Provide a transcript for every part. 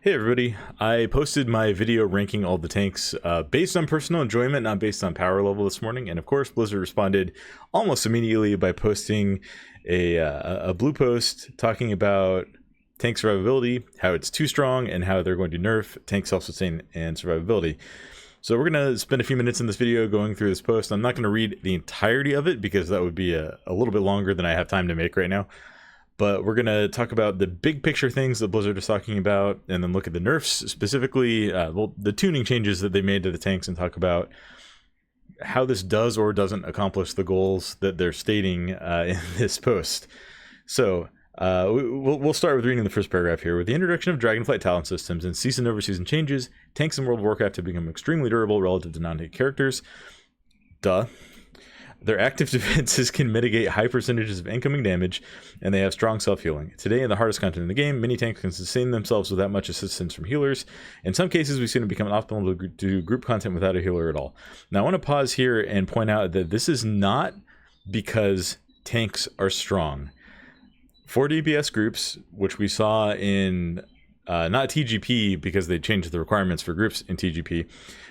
Hey everybody, I posted my video ranking all the tanks based on personal enjoyment, not based on power level this morning, and of course Blizzard responded almost immediately by posting a blue post talking about tank survivability, how it's too strong, and how they're going to nerf tank self-sustain and survivability. So we're going to spend a few minutes in this video going through this post. I'm not going to read the entirety of it because that would be a little bit longer than I have time to make right now. But we're going to talk about the big picture things that Blizzard is talking about, and then look at the nerfs specifically, the tuning changes that they made to the tanks, and talk about how this does or doesn't accomplish the goals that they're stating in this post. So we'll start with reading the first paragraph here. With the introduction of Dragonflight talent systems and season over season changes, tanks in World of Warcraft have become extremely durable relative to non-tank characters. Duh. Their active defenses can mitigate high percentages of incoming damage, and they have strong self-healing. Today, in the hardest content in the game, many tanks can sustain themselves without much assistance from healers. In some cases, we've seen it become optimal to do group content without a healer at all. Now, I want to pause here and point out that this is not because tanks are strong. 4 DPS groups, which we saw in not TGP because they changed the requirements for groups in TGP,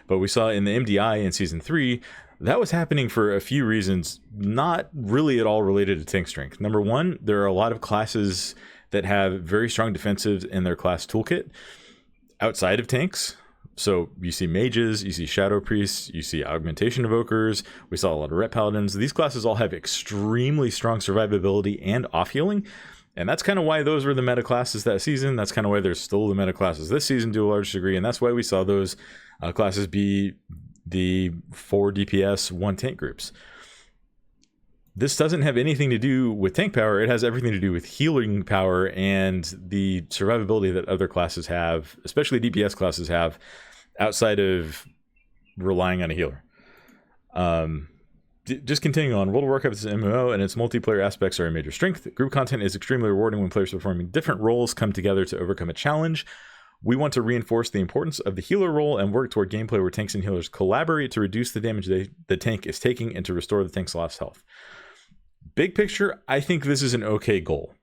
but we saw in the MDI in Season 3, that was happening for a few reasons, not really at all related to tank strength. Number one, there are a lot of classes that have very strong defensives in their class toolkit outside of tanks. So you see mages, you see shadow priests, you see augmentation evokers, we saw a lot of ret paladins. These classes all have extremely strong survivability and off healing. And that's kind of why those were the meta classes that season. That's kind of why there's still the meta classes this season to a large degree. And that's why we saw those classes be the 4 DPS 1 tank groups. This doesn't have anything to do with tank power. It has everything to do with healing power and the survivability that other classes have, especially DPS classes have, outside of relying on a healer. Just continuing on, World of Warcraft is an MMO, and its multiplayer aspects are a major strength. Group content is extremely rewarding when players performing different roles come together to overcome a challenge. We want to reinforce the importance of the healer role and work toward gameplay where tanks and healers collaborate to reduce the damage the tank is taking and to restore the tank's lost health. Big picture, I think this is an okay goal.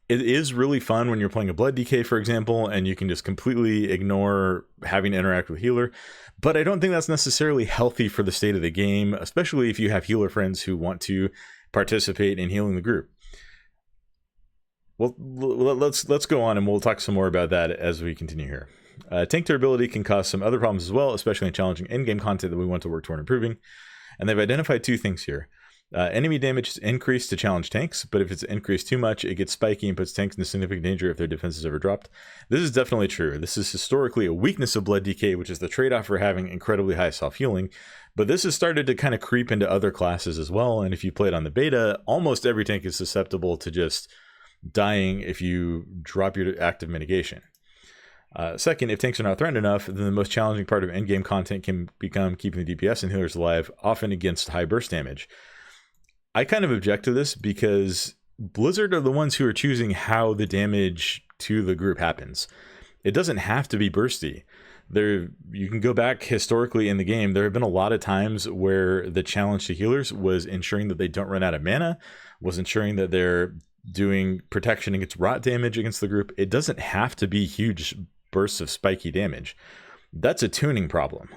It is really fun when you're playing a Blood DK, for example, and you can just completely ignore having to interact with a healer. But I don't think that's necessarily healthy for the state of the game, especially if you have healer friends who want to participate in healing the group. Well, let's go on and we'll talk some more about that as we continue here. Tank durability can cause some other problems as well, especially in challenging endgame content that we want to work toward improving. And they've identified two things here. Enemy damage is increased to challenge tanks, but if it's increased too much, it gets spiky and puts tanks in significant danger if their defense is ever dropped. This is definitely true. This is historically a weakness of Blood DK, which is the trade-off for having incredibly high self-healing. But this has started to kind of creep into other classes as well, and if you played on the beta, almost every tank is susceptible to just dying if you drop your active mitigation. Second, if tanks are not threatened enough, then the most challenging part of endgame content can become keeping the DPS and healers alive, often against high burst damage. I kind of object to this because Blizzard are the ones who are choosing how the damage to the group happens. It doesn't have to be bursty. You can go back historically in the game. There have been a lot of times where the challenge to healers was ensuring that they don't run out of mana, was ensuring that they're doing protection against rot damage against the group. It doesn't have to be huge bursts of spiky damage. That's a tuning problem.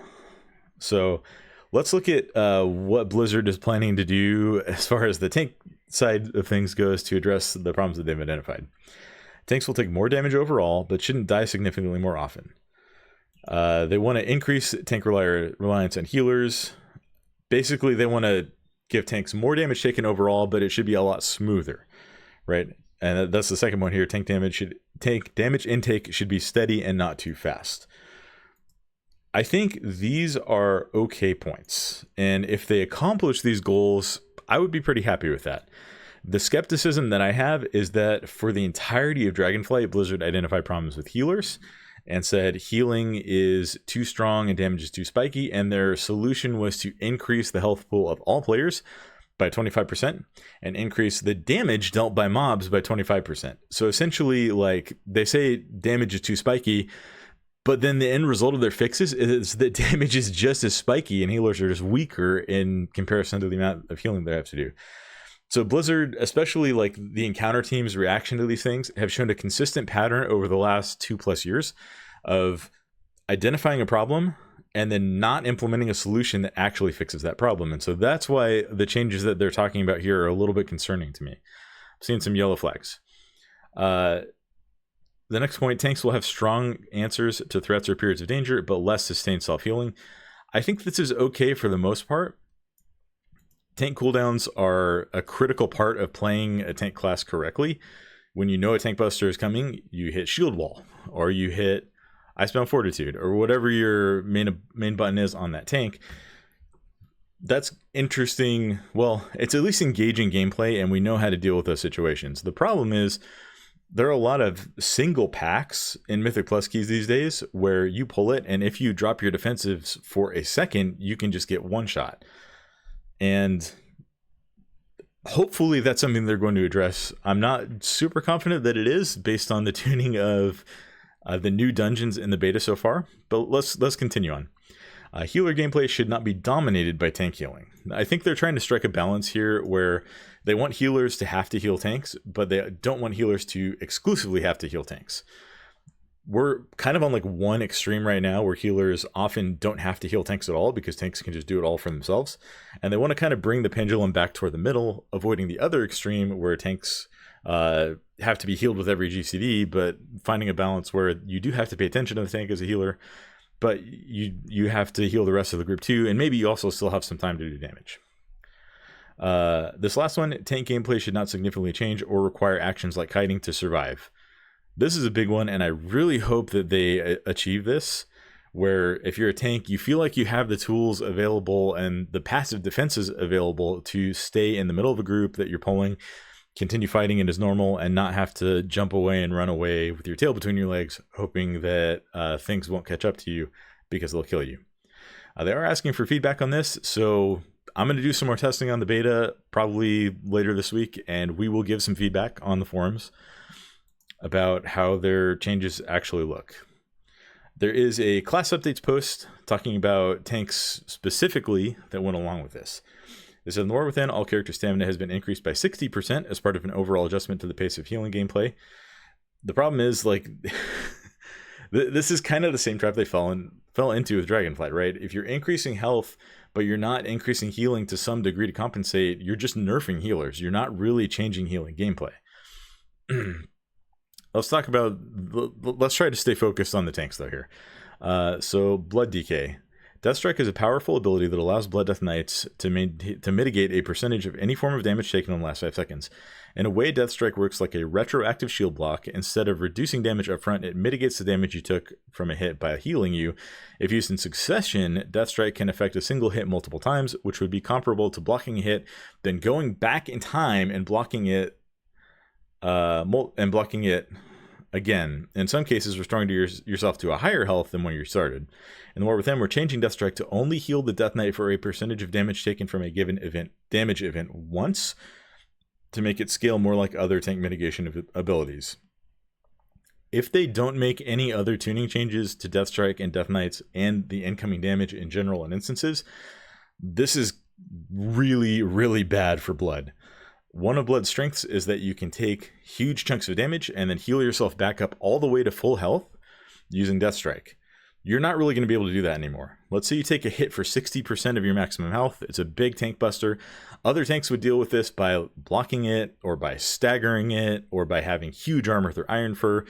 So let's look at what Blizzard is planning to do as far as the tank side of things goes to address the problems that they've identified. Tanks will take more damage overall, but shouldn't die significantly more often. They want to increase tank reliance on healers. Basically, they want to give tanks more damage taken overall, but it should be a lot smoother. Right, and that's the second one here. Tank damage intake should be steady and not too fast. I think these are okay points, and if they accomplish these goals, I would be pretty happy with that. The skepticism that I have is that for the entirety of Dragonflight, Blizzard identified problems with healers and said healing is too strong and damage is too spiky, and their solution was to increase the health pool of all players by 25% and increase the damage dealt by mobs by 25%. So essentially, like, they say damage is too spiky, but then the end result of their fixes is that damage is just as spiky and healers are just weaker in comparison to the amount of healing they have to do. So Blizzard, especially like the encounter team's reaction to these things, have shown a consistent pattern over the last 2+ years of identifying a problem and then not implementing a solution that actually fixes that problem. And so that's why the changes that they're talking about here are a little bit concerning to me. I'm seeing some yellow flags. The next point, tanks will have strong answers to threats or periods of danger, but less sustained self-healing. I think this is okay for the most part. Tank cooldowns are a critical part of playing a tank class correctly. When you know a tank buster is coming, you hit shield wall, or you hit Icebound Fortitude, or whatever your main button is on that tank. That's interesting. Well, it's at least engaging gameplay, and we know how to deal with those situations. The problem is there are a lot of single packs in Mythic Plus keys these days where you pull it, and if you drop your defensives for a second, you can just get one shot. And hopefully that's something they're going to address. I'm not super confident that it is based on the tuning of the new dungeons in the beta so far, but let's continue on. Healer gameplay should not be dominated by tank healing. I think they're trying to strike a balance here where they want healers to have to heal tanks, but they don't want healers to exclusively have to heal tanks. We're kind of on like one extreme right now where healers often don't have to heal tanks at all because tanks can just do it all for themselves. And they want to kind of bring the pendulum back toward the middle, avoiding the other extreme where tanks have to be healed with every GCD, but finding a balance where you do have to pay attention to the tank as a healer, but you have to heal the rest of the group too, and maybe you also still have some time to do damage. This last one, tank gameplay should not significantly change or require actions like kiting to survive. This is a big one, and I really hope that they achieve this, where if you're a tank, you feel like you have the tools available and the passive defenses available to stay in the middle of a group that you're pulling, continue fighting it as normal, and not have to jump away and run away with your tail between your legs, hoping that things won't catch up to you because they'll kill you. They are asking for feedback on this, so I'm going to do some more testing on the beta probably later this week, and we will give some feedback on the forums about how their changes actually look. There is a class updates post talking about tanks specifically that went along with this. It says, in the War Within, all character stamina has been increased by 60% as part of an overall adjustment to the pace of healing gameplay. The problem is, like, this is kind of the same trap they fell into with Dragonflight, right? If you're increasing health, but you're not increasing healing to some degree to compensate, you're just nerfing healers. You're not really changing healing gameplay. Let's try to stay focused on the tanks though here. So Blood Decay. Deathstrike is a powerful ability that allows Blood Death Knights to mitigate a percentage of any form of damage taken in the last 5 seconds. In a way, Deathstrike works like a retroactive shield block. Instead of reducing damage up front, it mitigates the damage you took from a hit by healing you. If used in succession, Deathstrike can affect a single hit multiple times, which would be comparable to blocking a hit, then going back in time and blocking it again. In some cases, restoring yourself to a higher health than when you started. In the War Within, we're changing Deathstrike to only heal the Death Knight for a percentage of damage taken from a given damage event once, to make it scale more like other tank mitigation abilities. If they don't make any other tuning changes to Deathstrike and Death Knights and the incoming damage in general and instances, this is really, really bad for Blood. One of Blood's strengths is that you can take huge chunks of damage and then heal yourself back up all the way to full health using Deathstrike. You're not really going to be able to do that anymore. Let's say you take a hit for 60% of your maximum health. It's a big tank buster. Other tanks would deal with this by blocking it, or by staggering it, or by having huge armor through Iron Fur.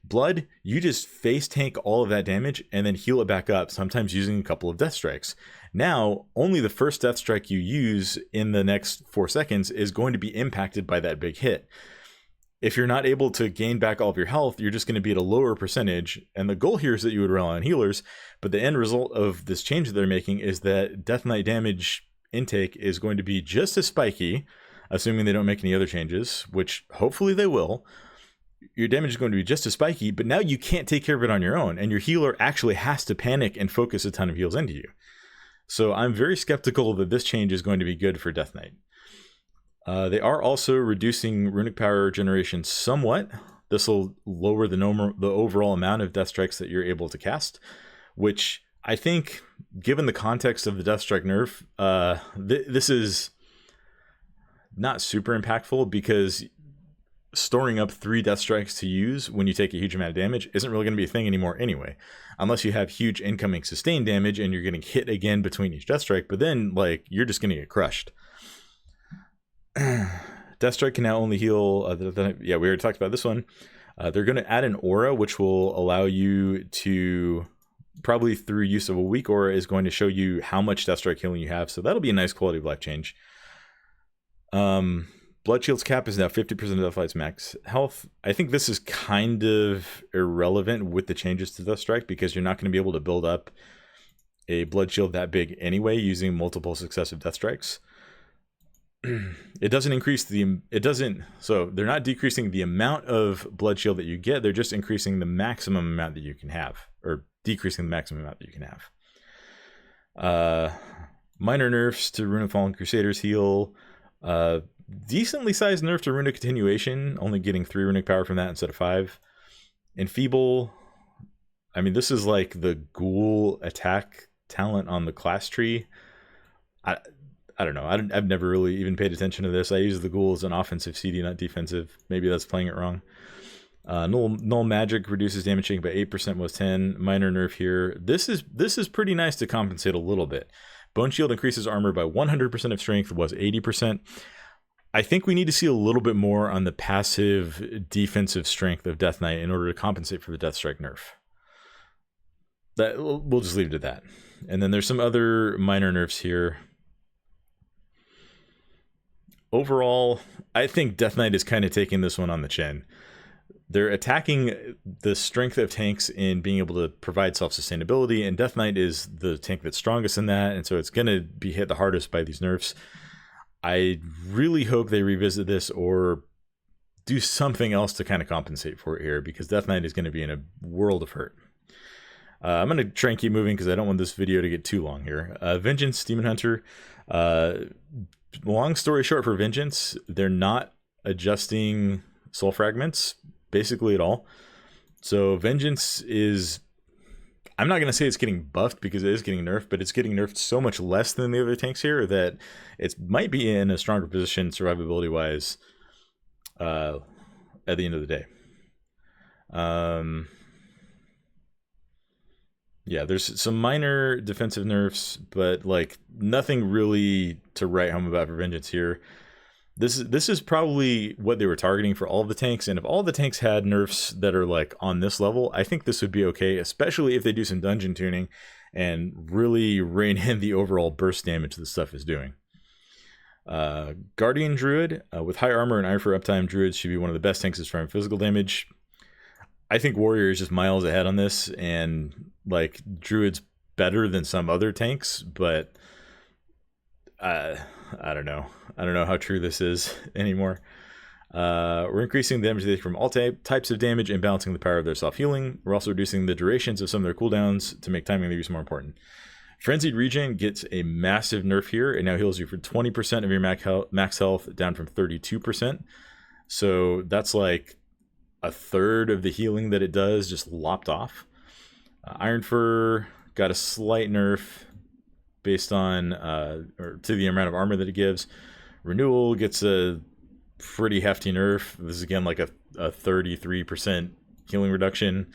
Blood, you just face tank all of that damage and then heal it back up, sometimes using a couple of Death Strikes. Now, only the first Death Strike you use in the next 4 seconds is going to be impacted by that big hit. If you're not able to gain back all of your health, you're just going to be at a lower percentage. And the goal here is that you would rely on healers, but the end result of this change that they're making is that Death Knight damage intake is going to be just as spiky, assuming they don't make any other changes, which hopefully they will. Your damage is going to be just as spiky, but now you can't take care of it on your own, and your healer actually has to panic and focus a ton of heals into you. So I'm very skeptical that this change is going to be good for Death Knight. They are also reducing runic power generation somewhat. This will lower the overall amount of Death Strikes that you're able to cast, which I think, given the context of the Death Strike nerf, not super impactful because storing up 3 death strikes to use when you take a huge amount of damage isn't really going to be a thing anymore anyway, unless you have huge incoming sustained damage and you're getting hit again between each death strike, but then like you're just going to get crushed. Death strike can now only heal yeah, we already talked about this one. They're going to add an aura which will allow you to, probably through use of a weak aura, is going to show you how much death strike healing you have, so that'll be a nice quality of life change. Blood Shield's cap is now 50% of Deathlight's max health. I think this is kind of irrelevant with the changes to Death Strike because you're not going to be able to build up a Blood Shield that big anyway using multiple successive Death Strikes. It doesn't increase the... So they're not decreasing the amount of Blood Shield that you get, they're just increasing the maximum amount that you can have. Or decreasing the maximum amount that you can have. Minor nerfs to Rune of Fallen Crusaders heal. Decently sized nerf to Runic Continuation, only getting 3 runic power from that instead of 5. Enfeeble, I mean, this is like the ghoul attack talent on the class tree. I don't know. I've never really even paid attention to this. I use the ghoul as an offensive CD, not defensive. Maybe that's playing it wrong. Null magic reduces damage taken by 8%, was 10. Minor nerf here. This is pretty nice to compensate a little bit. Bone Shield increases armor by 100% of strength, was 80%. I think we need to see a little bit more on the passive defensive strength of Death Knight in order to compensate for the Death Strike nerf. We'll just leave it at that. And then there's some other minor nerfs here. Overall, I think Death Knight is kind of taking this one on the chin. They're attacking the strength of tanks in being able to provide self-sustainability, and Death Knight is the tank that's strongest in that, and so it's going to be hit the hardest by these nerfs. I really hope they revisit this or do something else to kind of compensate for it here, because Death Knight is going to be in a world of hurt. I'm going to try and keep moving because I don't want this video to get too long here. Vengeance, Demon Hunter. Long story short for Vengeance, they're not adjusting soul fragments basically at all. So Vengeance is... I'm not going to say it's getting buffed because it is getting nerfed, but it's getting nerfed so much less than the other tanks here that it might be in a stronger position survivability-wise at the end of the day. Yeah, there's some minor defensive nerfs, but like nothing really to write home about for Vengeance here. This is probably what they were targeting for all of the tanks, and if all the tanks had nerfs that are like on this level, I think this would be okay, especially if they do some dungeon tuning and really rein in the overall burst damage this stuff is doing. Guardian Druid, with high armor and Iron for uptime, Druids should be one of the best tanks as far as physical damage. I think Warrior is just miles ahead on this, and like Druid's better than some other tanks, but I don't know. I don't know how true this is anymore. We're increasing the damage they take from all types of damage and balancing the power of their self-healing. We're also reducing the durations of some of their cooldowns to make timing their use more important. Frenzied Regen gets a massive nerf here. It now heals you for 20% of your max health, down from 32%. So that's like a third of the healing that it does just lopped off. Iron Fur got a slight nerf based on or to the amount of armor that it gives. Renewal gets a pretty hefty nerf. This is again like a 33% healing reduction.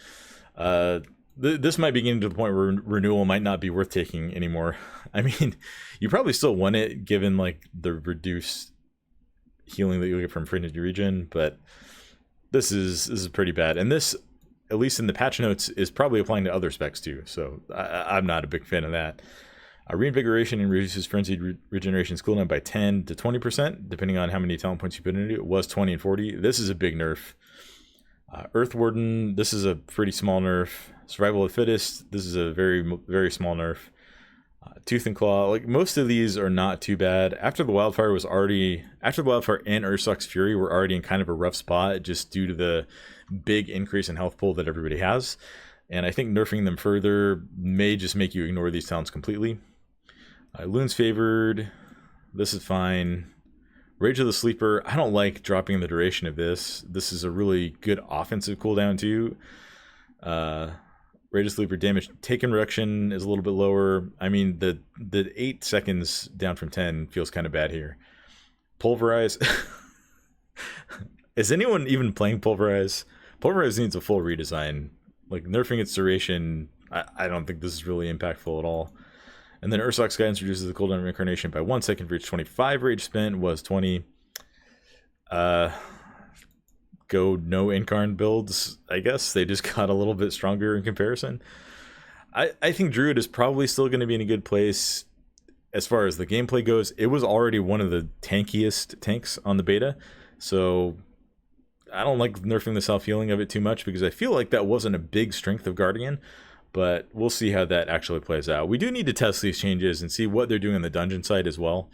This might be getting to the point where Renewal might not be worth taking anymore. I mean, you probably still want it given like the reduced healing that you get from Frenzied Regen, but this is pretty bad. And this, at least in the patch notes, is probably applying to other specs too. So I'm not a big fan of that. Reinvigoration and reduces Frenzied Regeneration's cooldown by 10 to 20%, depending on how many talent points you put into it. It was 20 and 40. This is a big nerf. Earth Warden, this is a pretty small nerf. Survival of the Fittest, this is a very, very small nerf. Tooth and Claw, like most of these are not too bad. After the Wildfire and Ursock's Fury were already in kind of a rough spot just due to the big increase in health pool that everybody has. And I think nerfing them further may just make you ignore these talents completely. Loon's Favored, this is fine. Rage of the Sleeper, I don't like dropping the duration of this. This is a really good offensive cooldown too. Rage of the Sleeper damage taken reduction is a little bit lower. I mean, the 8 seconds down from 10 feels kind of bad here. Pulverize. Is anyone even playing Pulverize? Pulverize needs a full redesign. Like, nerfing its duration, I don't think this is really impactful at all. And then Ursox Guidance reduces the cooldown of Incarnation by 1 second for each 25 rage spent, was 20. Go no Incarn builds, I guess. They just got a little bit stronger in comparison. I think Druid is probably still going to be in a good place as far as the gameplay goes. It was already one of the tankiest tanks on the beta, so I don't like nerfing the self-healing of it too much because I feel like that wasn't a big strength of Guardian, but we'll see how that actually plays out. We do need to test these changes and see what they're doing on the dungeon side as well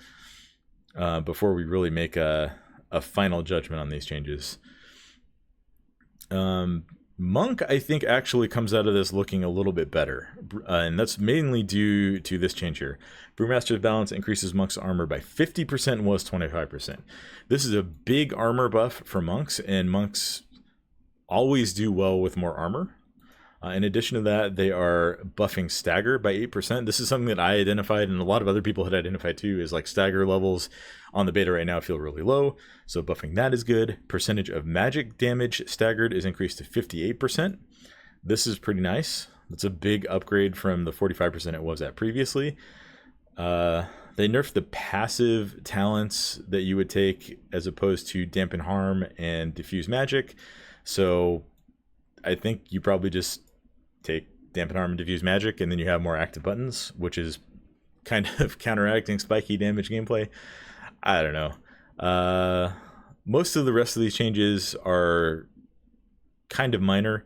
before we really make a final judgment on these changes. Monk, I think, actually comes out of this looking a little bit better, and that's mainly due to this change here. Brewmaster's Balance increases Monk's armor by 50% and was 25%. This is a big armor buff for monks, and monks always do well with more armor. In addition to that, they are buffing stagger by 8%. This is something that I identified, and a lot of other people had identified too, is like stagger levels on the beta right now feel really low, so buffing that is good. Percentage of magic damage staggered is increased to 58%. This is pretty nice. It's a big upgrade from the 45% it was at previously. They nerfed the passive talents that you would take as opposed to Dampen Harm and Diffuse Magic, so I think you probably just take Dampen Harm and Diffuse Magic, and then you have more active buttons, which is kind of counteracting spiky damage gameplay. I don't know. Most of the rest of these changes are kind of minor.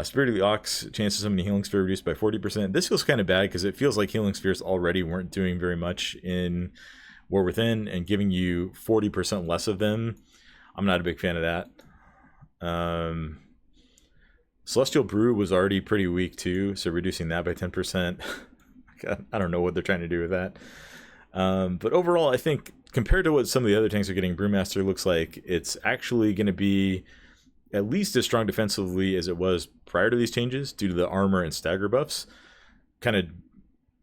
Spirit of the Ox, chance to summon a Healing Sphere reduced by 40%. This feels kind of bad because it feels like Healing Spheres already weren't doing very much in War Within, and giving you 40% less of them, I'm not a big fan of that. Celestial Brew was already pretty weak too, so reducing that by 10%. God, I don't know what they're trying to do with that. But overall, I think compared to what some of the other tanks are getting, Brewmaster looks like it's actually going to be at least as strong defensively as it was prior to these changes due to the armor and stagger buffs, kind of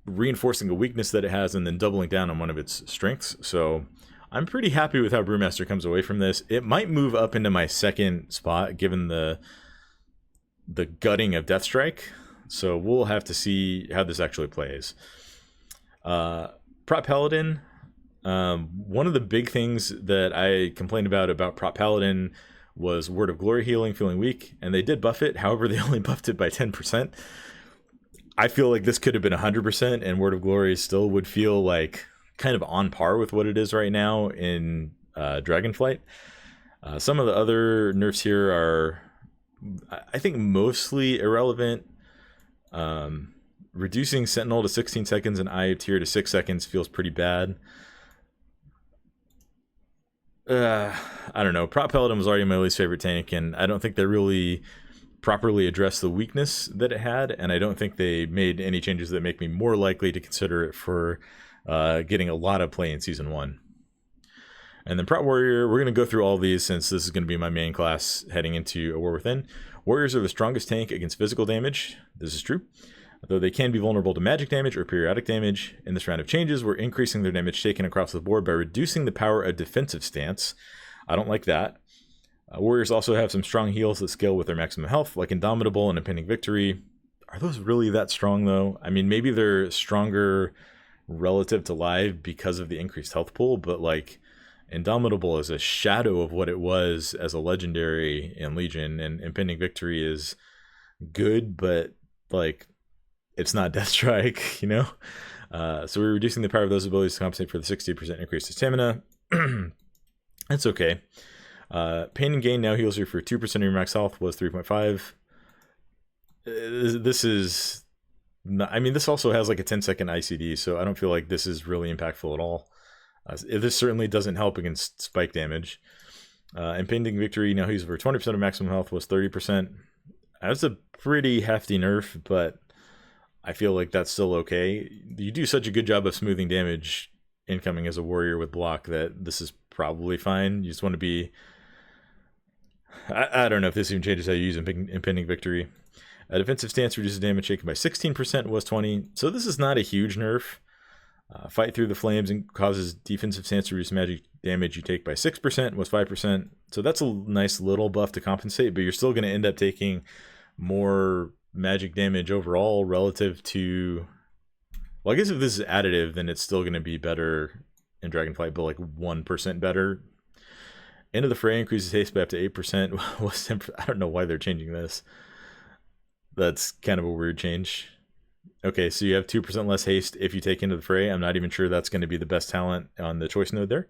reinforcing a weakness that it has and then doubling down on one of its strengths. So I'm pretty happy with how Brewmaster comes away from this. It might move up into my second spot given the gutting of Deathstrike, so we'll have to see how this actually plays. Prop Paladin, one of the big things that I complained about Prop Paladin was Word of Glory healing feeling weak, and they did buff it. However, they only buffed it by 10%. I feel like this could have been 100%, and Word of Glory still would feel like kind of on par with what it is right now in Dragonflight. Some of the other nerfs here are, I think, mostly irrelevant. Reducing Sentinel to 16 seconds and Eye of Tyr to 6 seconds feels pretty bad. I don't know. Prop Paladin was already my least favorite tank, and I don't think they really properly addressed the weakness that it had, and I don't think they made any changes that make me more likely to consider it for getting a lot of play in Season 1. And then Prop Warrior, we're going to go through all these since this is going to be my main class heading into A War Within. Warriors are the strongest tank against physical damage. This is true. Though they can be vulnerable to magic damage or periodic damage. In this round of changes, we're increasing their damage taken across the board by reducing the power of defensive stance. I don't like that. Warriors also have some strong heals that scale with their maximum health, like Indomitable and Impending Victory. Are those really that strong, though? I mean, maybe they're stronger relative to live because of the increased health pool, but like Indomitable is a shadow of what it was as a legendary in Legion, and Impending Victory is good, but like it's not Deathstrike, you know? So we're reducing the power of those abilities to compensate for the 60% increase to stamina. That's okay. Pain and Gain now heals you for 2% of your max health, was 3.5. This is not, I mean, this also has like a 10-second ICD, so I don't feel like this is really impactful at all. This certainly doesn't help against spike damage. Impending Victory now heals for 20% of maximum health, was 30%. That's a pretty hefty nerf, but I feel like that's still okay. You do such a good job of smoothing damage incoming as a warrior with block that this is probably fine. You just want to be... I don't know if this even changes how you use Impending Victory. A defensive stance reduces damage taken by 16%, was 20. So this is not a huge nerf. Fight through the flames and causes defensive stance to reduce magic damage you take by 6% was 5%. So that's a nice little buff to compensate, but you're still going to end up taking more magic damage overall relative to... Well, I guess if this is additive, then it's still going to be better in Dragonflight, but like 1% better. End of the fray increases haste by up to 8%. I don't know why they're changing this. That's kind of a weird change. Okay, so you have 2% less haste if you take into the fray. I'm not even sure that's going to be the best talent on the choice node there.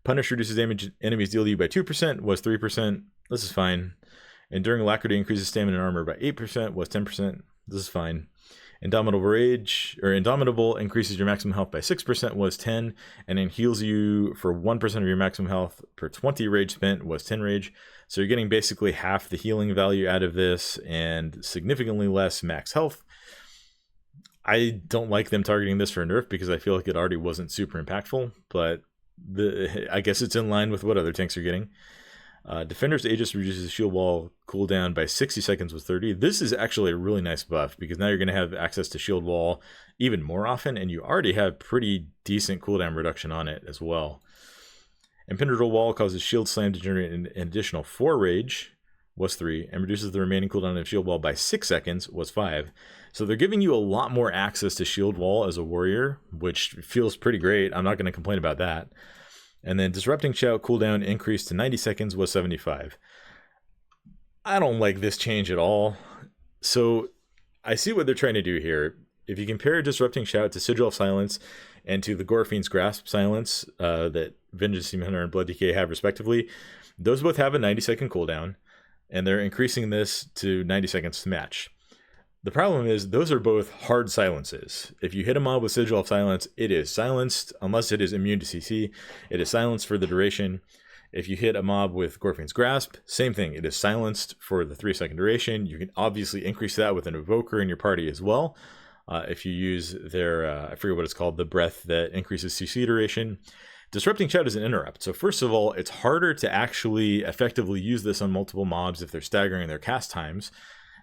Punish reduces damage enemies deal to you by 2% was 3%. This is fine. Enduring Alacrity increases stamina and armor by 8% was 10%. This is fine. Indomitable Rage, or Indomitable, increases your maximum health by 6% was 10, and then heals you for 1% of your maximum health per 20 rage spent was 10 rage. So you're getting basically half the healing value out of this and significantly less max health. I don't like them targeting this for a nerf because I feel like it already wasn't super impactful, but I guess it's in line with what other tanks are getting. Defender's Aegis reduces shield wall cooldown by 60 seconds with 30. This is actually a really nice buff because now you're going to have access to shield wall even more often, and you already have pretty decent cooldown reduction on it as well. Impenetrable Wall causes shield slam to generate an additional 4 rage was 3, and reduces the remaining cooldown of shield wall by 6 seconds was 5. So they're giving you a lot more access to shield wall as a warrior, which feels pretty great. I'm not going to complain about that. And then Disrupting Shout cooldown increased to 90 seconds was 75. I don't like this change at all. So I see what they're trying to do here. If you compare Disrupting Shout to Sigil of Silence and to the Gorefiend's Grasp Silence that Vengeance Demon Hunter and Blood DK have respectively, those both have a 90-second cooldown, and they're increasing this to 90 seconds to match. The problem is those are both hard silences. If you hit a mob with Sigil of Silence, it is silenced unless it is immune to CC. It is silenced for the duration. If you hit a mob with Gorefiend's Grasp, same thing. It is silenced for the 3-second duration. You can obviously increase that with an Evoker in your party as well. If you use their, I forget what it's called, the breath that increases CC duration. Disrupting Shout is an interrupt. So first of all, it's harder to actually effectively use this on multiple mobs if they're staggering their cast times.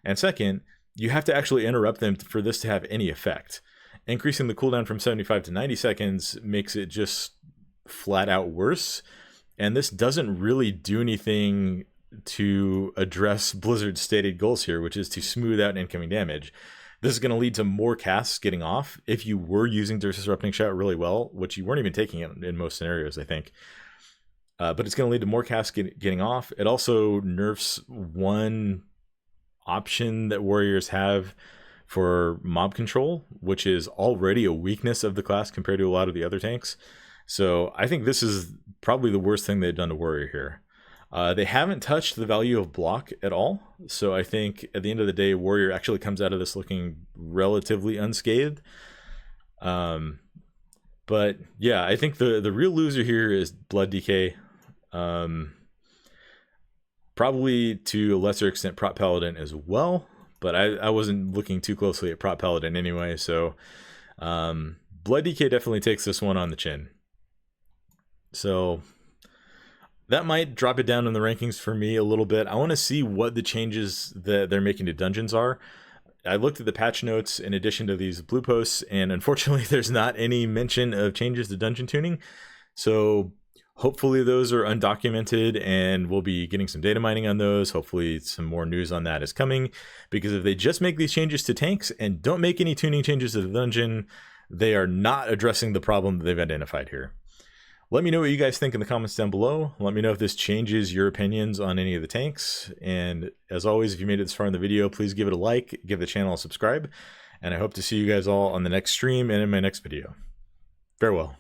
And second, you have to actually interrupt them for this to have any effect. Increasing the cooldown from 75 to 90 seconds makes it just flat out worse. And this doesn't really do anything to address Blizzard's stated goals here, which is to smooth out incoming damage. This is going to lead to more casts getting off if you were using Disrupting Shout really well, which you weren't even taking it in most scenarios, I think. But it's going to lead to more casts getting off. It also nerfs one option that warriors have for mob control, which is already a weakness of the class compared to a lot of the other tanks. So I think this is probably the worst thing they've done to warrior here. They haven't touched the value of block at all, so I think at the end of the day, warrior actually comes out of this looking relatively unscathed. But yeah, I think the real loser here is Blood DK. Probably to a lesser extent Prot Paladin as well, but I wasn't looking too closely at Prot Paladin anyway, so Blood DK definitely takes this one on the chin. So that might drop it down in the rankings for me a little bit. I want to see what the changes that they're making to dungeons are. I looked at the patch notes in addition to these blue posts, and unfortunately there's not any mention of changes to dungeon tuning. So hopefully those are undocumented and we'll be getting some data mining on those. Hopefully some more news on that is coming, because if they just make these changes to tanks and don't make any tuning changes to the dungeon, they are not addressing the problem that they've identified here. Let me know what you guys think in the comments down below. Let me know if this changes your opinions on any of the tanks. And as always, if you made it this far in the video, please give it a like, give the channel a subscribe, and I hope to see you guys all on the next stream and in my next video. Farewell.